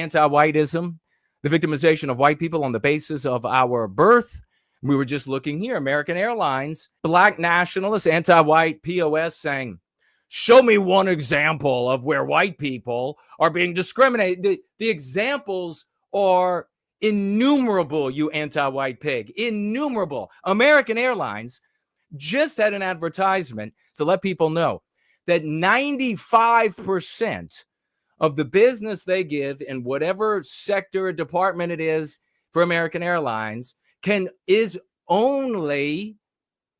anti-whiteism, the victimization of white people on the basis of our birth. We were just looking here, American Airlines, black nationalists, anti-white POS saying, show me one example of where white people are being discriminated. The examples are innumerable, you anti-white pig, innumerable. American Airlines just had an advertisement to let people know that 95% of the business they give in whatever sector or department it is for American Airlines is only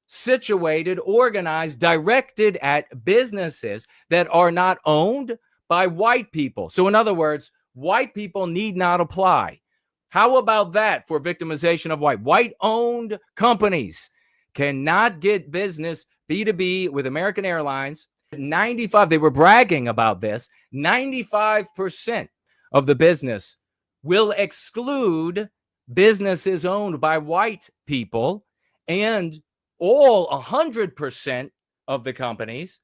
situated, organized, directed at businesses that are not owned by white people. So in other words, white people need not apply. How about that for victimization of white-owned companies cannot get business B2B with American Airlines. 95, they were bragging about this. 95% of the business will exclude businesses owned by white people, and all 100% of the companies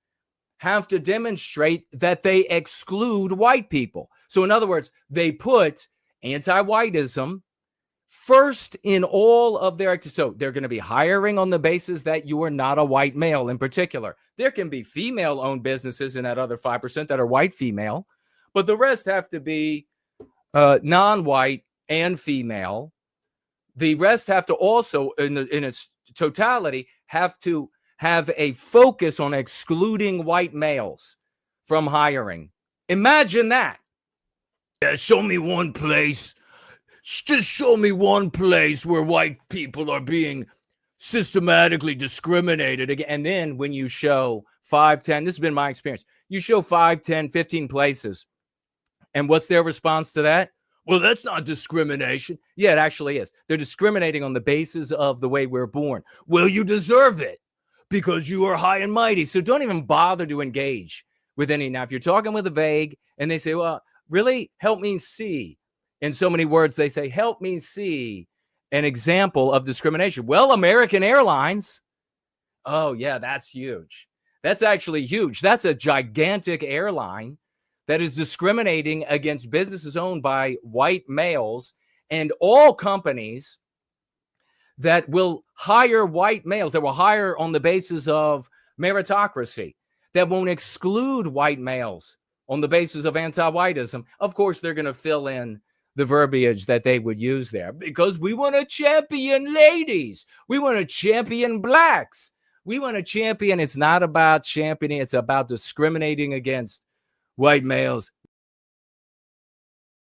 have to demonstrate that they exclude white people. So in other words, they put anti-whiteism first in all of their, so they're going to be hiring on the basis that you are not a white male in particular. There can be female-owned businesses in that other 5% that are white female, but the rest have to be non-white and female. The rest have to also, in its totality, have to have a focus on excluding white males from hiring. Imagine that. Yeah, show me one place. Just show me one place where white people are being systematically discriminated against. And then when you show 5, 10, this has been my experience, you show 5, 10, 15 places. And what's their response to that? Well, that's not discrimination. Yeah, it actually is. They're discriminating on the basis of the way we're born. Well, you deserve it because you are high and mighty. So don't even bother to engage with any. Now, if you're talking with a vague and they say, well, really help me see. In so many words, they say, help me see an example of discrimination. Well, American Airlines. Oh, yeah, that's huge. That's actually huge. That's a gigantic airline that is discriminating against businesses owned by white males, and all companies that will hire white males, that will hire on the basis of meritocracy, that won't exclude white males on the basis of anti-whiteism. Of course, they're going to fill in the verbiage that they would use there because we want to champion ladies. We want to champion blacks. We want to champion. It's not about championing. It's about discriminating against white males